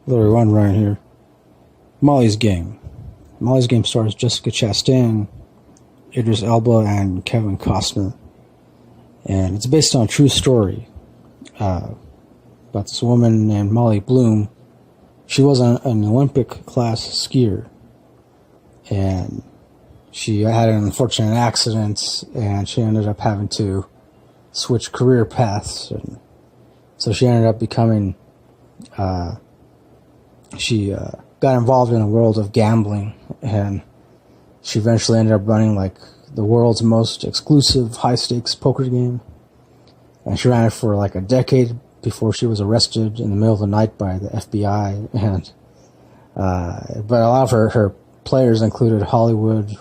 Literally one right here. Molly's Game. Molly's Game stars Jessica Chastain, Idris Elba, and Kevin Costner. And it's based on a true story about this woman named Molly Bloom. She was an Olympic class skier, and she had an unfortunate accident, and she ended up having to switch career paths, and so she ended up becoming she got involved in the world of gambling, and she eventually ended up running like the world's most exclusive high-stakes poker game, and she ran it for like a decade before she was arrested in the middle of the night by the FBI. And but a lot of her players included Hollywood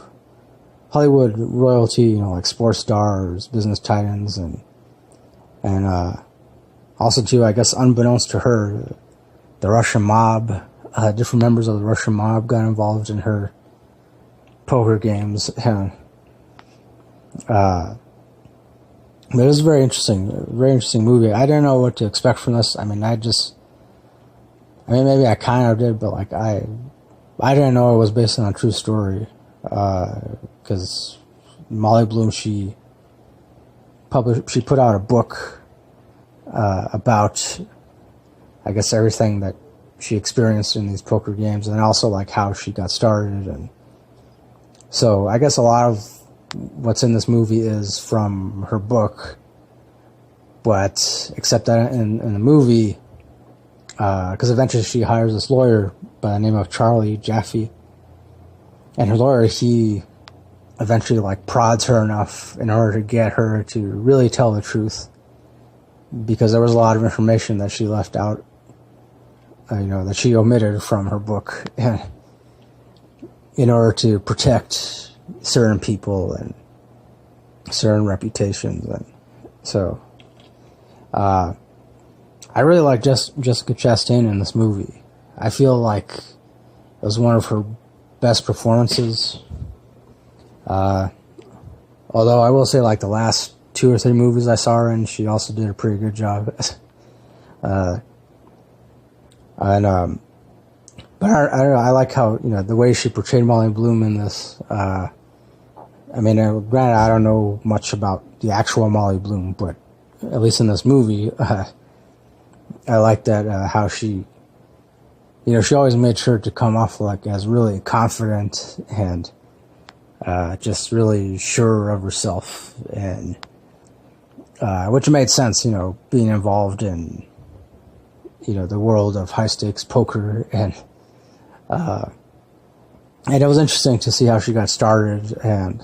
royalty, like sports stars, business titans, and also too, I guess unbeknownst to her, the Russian mob, different members of the Russian mob got involved in her poker games. And but it was a very interesting movie. I didn't know what to expect from this. Maybe I kind of did, but like I didn't know it was based on a true story. Because Molly Bloom, she put out a book about, I guess, everything that she experienced in these poker games, and also like how she got started. And so I guess a lot of what's in this movie is from her book, but except that in the movie, because eventually she hires this lawyer by the name of Charlie Jaffe, and her lawyer, he eventually like prods her enough in order to get her to really tell the truth, because there was a lot of information that she left out, that she omitted from her book, and in order to protect certain people and certain reputations. And so I really like Jessica Chastain in this movie. I feel like it was one of her best performances, although I will say like the last 2 or 3 movies I saw her in, she also did a pretty good job. But I don't know, I like how, the way she portrayed Molly Bloom in this. Granted, I don't know much about the actual Molly Bloom, but at least in this movie, I like that, how she, she always made sure to come off like as really confident and just really sure of herself, and which made sense, being involved in, the world of high-stakes poker. And it was interesting to see how she got started, and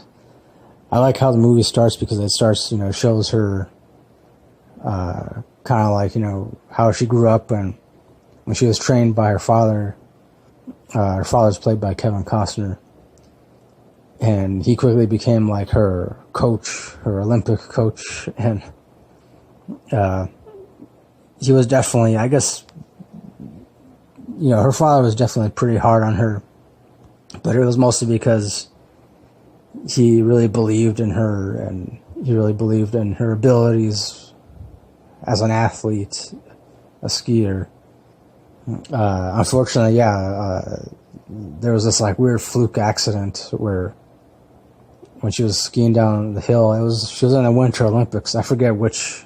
I like how the movie starts, because it starts, shows her kind of like, how she grew up, and when she was trained by her father. Her father's played by Kevin Costner, and he quickly became like her coach, her Olympic coach, and he was definitely, I guess, her father was definitely pretty hard on her, but it was mostly because he really believed in her, and he really believed in her abilities as an athlete, a skier. Unfortunately, there was this like weird fluke accident where when she was skiing down the hill, she was in the Winter Olympics. I forget which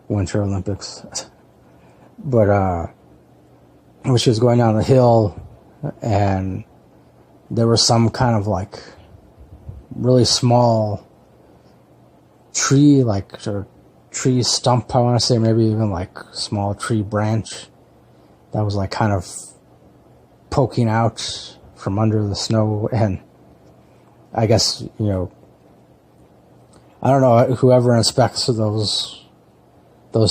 Winter Olympics, but when she was going down the hill, and there was some kind of like really small tree, like tree stump, I want to say, maybe even like small tree branch that was like kind of poking out from under the snow. And I guess, I don't know, whoever inspects those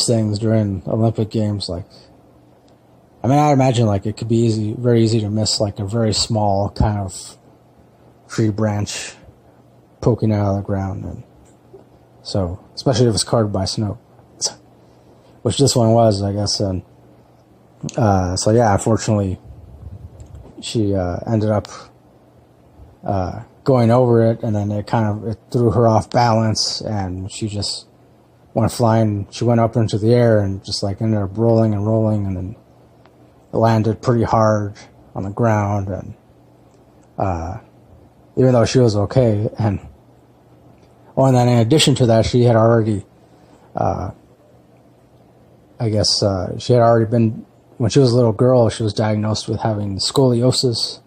things during Olympic Games, like, I imagine like it could be very easy to miss like a very small kind of tree branch poking out of the ground, and so especially if it's covered by snow, which this one was, I guess. And so yeah, unfortunately, she ended up going over it, and then it threw her off balance, and she just went flying. She went up into the air and just like ended up rolling, and then landed pretty hard on the ground, and even though she was okay, and then in addition to that, she had already, she had already been, when she was a little girl, she was diagnosed with having scoliosis,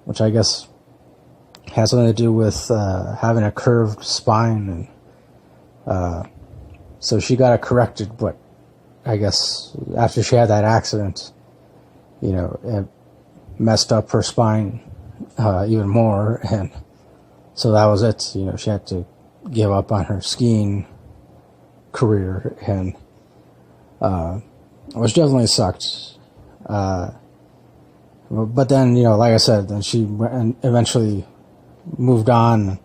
which I guess has something to do with having a curved spine, and so she got it corrected, but I guess after she had that accident, it messed up her spine even more, and so that was it. She had to give up on her skiing career, and which definitely sucked. But then, like I said, then she eventually moved on.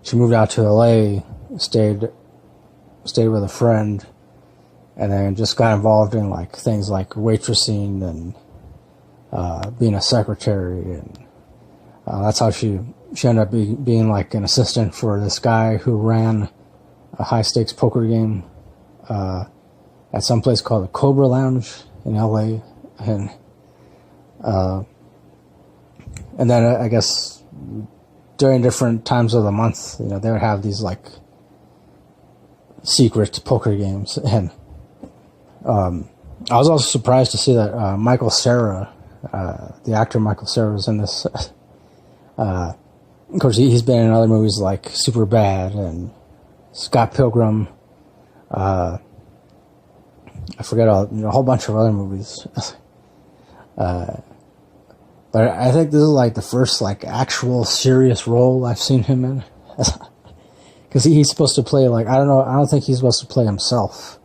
She moved out to LA, stayed with a friend, and then just got involved in like things like waitressing and being a secretary, and that's how she ended up being like an assistant for this guy who ran a high stakes poker game at some place called the Cobra Lounge in LA, and then I guess during different times of the month, they would have these like secret poker games, and I was also surprised to see that Michael Cera, the actor Michael Cera, was in this. Of course, he's been in other movies like Superbad and Scott Pilgrim. I forget a whole bunch of other movies. But I think this is like the first like actual serious role I've seen him in. Because he's supposed to play like, I don't think he's supposed to play himself,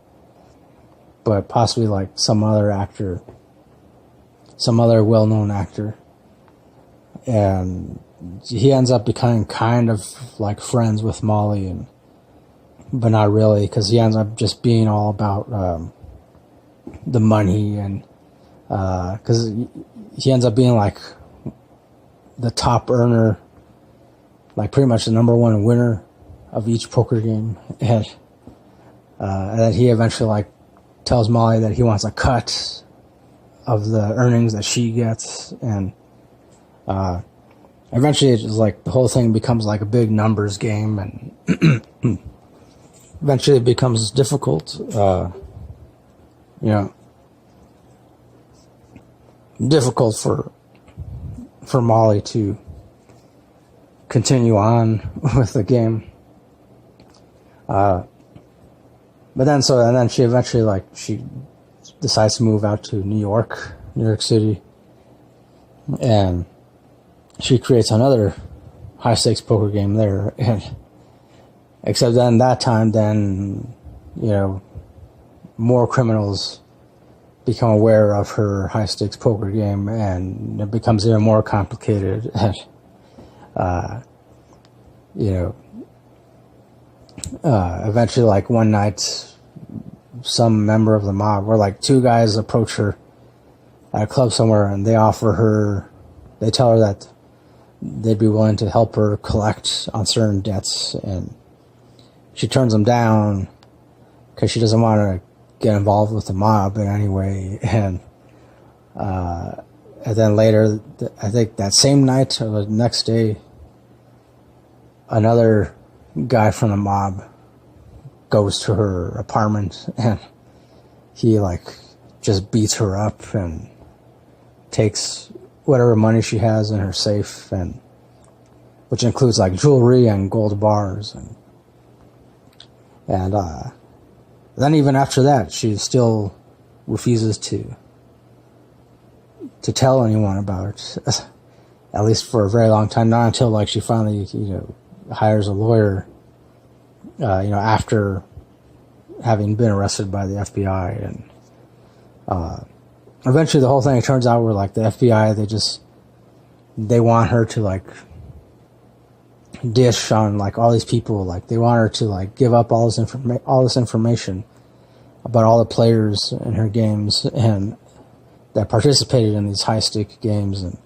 but possibly like some other actor, some other well-known actor. And he ends up becoming kind of like friends with Molly, but not really, because he ends up just being all about the money, and because he ends up being like the top earner, like pretty much the number one winner of each poker game, and then he eventually like tells Molly that he wants a cut of the earnings that she gets, and eventually it's like the whole thing becomes like a big numbers game, and eventually it becomes difficult, difficult for Molly to continue on with the game. But then she eventually she decides to move out to New York City, and she creates another high stakes poker game there, and except then that time more criminals become aware of her high stakes poker game, and it becomes even more complicated, and eventually like one night some member of the mob, or like two guys, approach her at a club somewhere, and they tell her that they'd be willing to help her collect on certain debts, and she turns them down because she doesn't want to get involved with the mob in any way. And then later, I think that same night or the next day, another guy from the mob goes to her apartment, and he just beats her up and takes whatever money she has in her safe, and which includes like jewelry and gold bars, and then even after that, she still refuses to tell anyone about it, at least for a very long time. Not until she finally hires a lawyer, after having been arrested by the FBI, and eventually the whole thing turns out where the FBI, they want her to dish on all these people, they want her to give up all this information about all the players in her games and that participated in these high stake games, and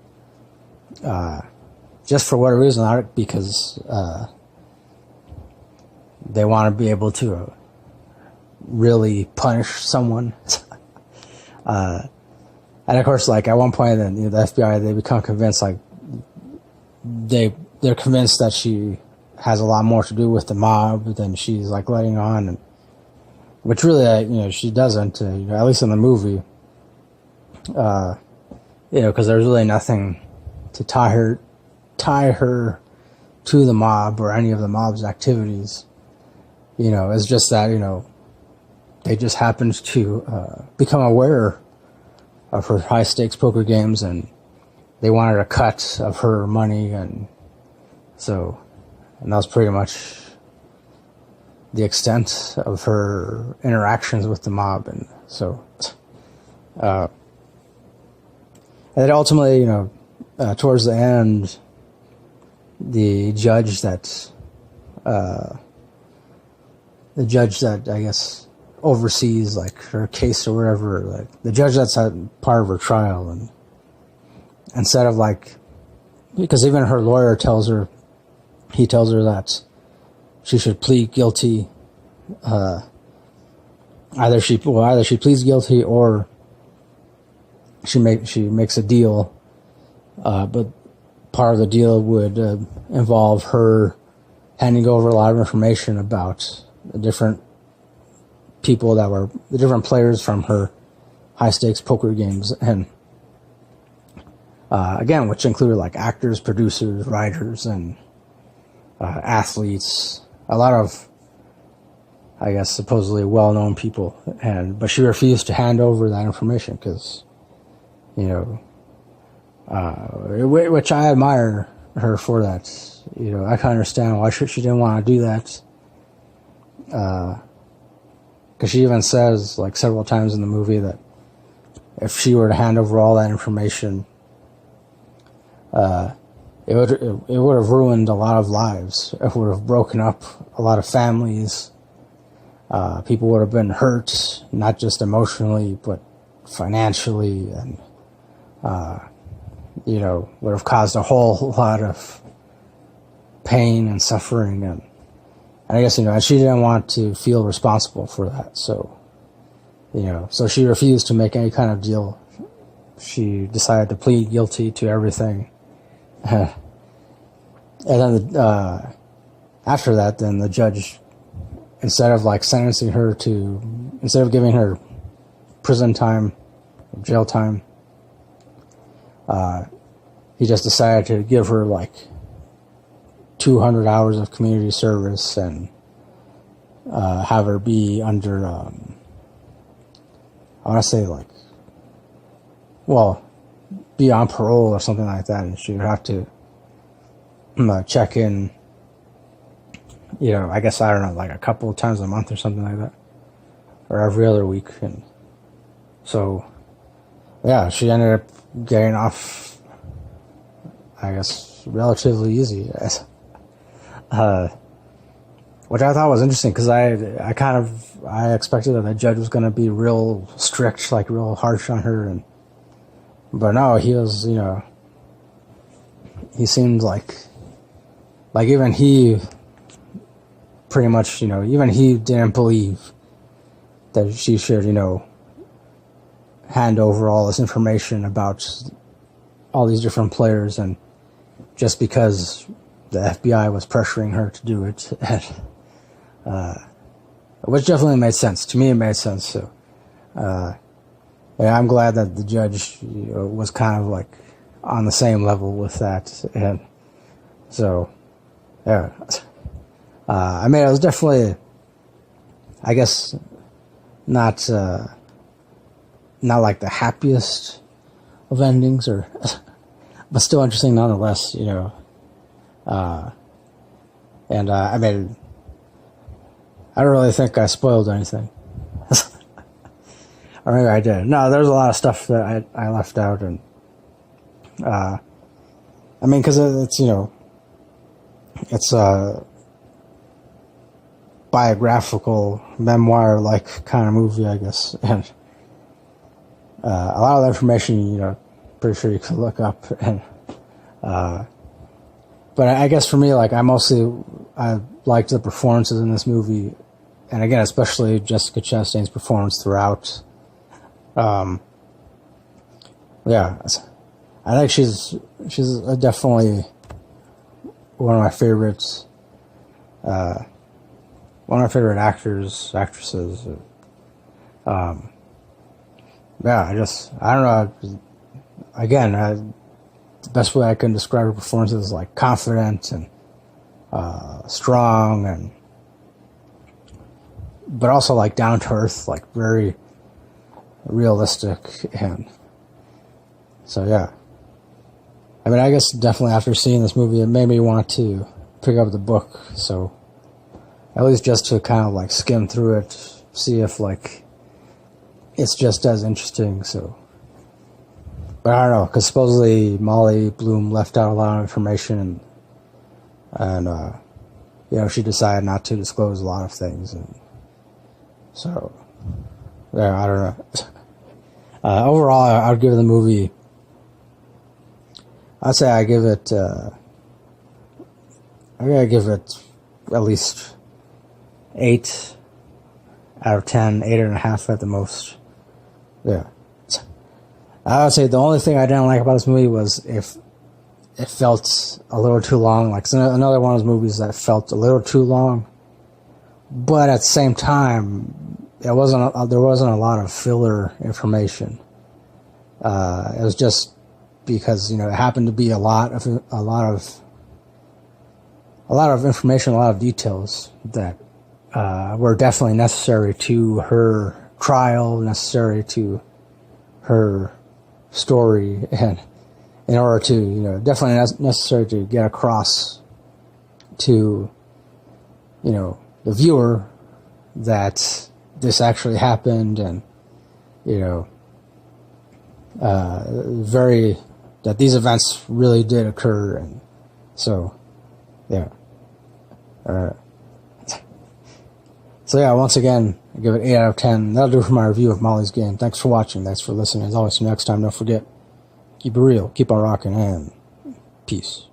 just for what reason? Not because they want to be able to really punish someone. And of course, like, at one point, then, the FBI, they become convinced, like, they're convinced that she has a lot more to do with the mob than she's, like, letting on, and which really, she doesn't, at least in the movie, because there's really nothing to tie her to the mob or any of the mob's activities. It's just that, they just happened to become aware of her high-stakes poker games, and they wanted a cut of her money, and that was pretty much the extent of her interactions with the mob. And so, and then ultimately, towards the end, the judge that I guess oversees, like, her case or whatever, like, the judge that's at part of her trial, and instead of, like, because even her lawyer tells her that she should plead guilty, either she pleads guilty or she makes a deal, but part of the deal would involve her handing over a lot of information about the different people that were the different players from her high stakes poker games, and again, which included, like, actors, producers, writers, and athletes, a lot of, I guess, supposedly well-known people, but she refused to hand over that information because, which I admire her for that. I can understand why she didn't want to do that. Because she even says, like, several times in the movie that if she were to hand over all that information, it would have ruined a lot of lives. It would have broken up a lot of families. People would have been hurt, not just emotionally, but financially, and would have caused a whole lot of pain and suffering, and I guess, and she didn't want to feel responsible for that, so she refused to make any kind of deal. She decided to plead guilty to everything. And then after that, then the judge, instead of, like, instead of giving her prison time, jail time, he just decided to give her, like, 200 hours of community service and have her be under, I want to say, like, be on parole or something like that, and she would have to check in, I guess, I don't know, like a couple of times a month or something like that, or every other week. And so, yeah, she ended up getting off, I guess, relatively easy. Which I thought was interesting, because I expected that the judge was going to be real strict, like real harsh on her, but no, he was, he seemed like even he pretty much, even he didn't believe that she should, hand over all this information about all these different players, and just because the FBI was pressuring her to do it, which definitely made sense. To me, it made sense. So, I'm glad that the judge was kind of, like, on the same level with that. And so, yeah. I mean, it was definitely, I guess, not like the happiest of endings, but still interesting nonetheless, I mean, I don't really think I spoiled anything. Or maybe I did. No, there's a lot of stuff that I left out, and I mean, because it's, it's a biographical, memoir-like kind of movie, I guess, and a lot of the information, pretty sure you can look up, and but I guess for me, like, I liked the performances in this movie, and again, especially Jessica Chastain's performance throughout. yeah, I think she's definitely one of my favorites. One of my favorite actresses. Yeah, I don't know. Again, the best way I can describe her performance is like confident and strong, but also like down to earth, like very realistic. And so yeah, I mean, I guess definitely after seeing this movie, it made me want to pick up the book. So at least just to kind of like skim through it, see if like it's just as interesting. So, but I don't know, because supposedly Molly Bloom left out a lot of information, and you know, she decided not to disclose a lot of things, and so yeah, I don't know. Overall, I would give the movie, I'd say I give it at least 8 out of 10, 8.5 at the most. Yeah. I would say the only thing I didn't like about this movie was if it felt a little too long. Like, it's another one of those movies that felt a little too long. But at the same time, there wasn't a lot of filler information. It was just because, you know, it happened to be a lot of information, a lot of details that were definitely necessary to her trial, necessary to her story, and in order to, you know, definitely necessary to get across to, you know, the viewer that this actually happened, and, you know, that these events really did occur. And so, yeah. So yeah, once again, I give it 8 out of 10. That'll do for my review of Molly's Game. Thanks for watching. Thanks for listening. As always, next time, don't forget, keep it real, keep on rocking, and peace.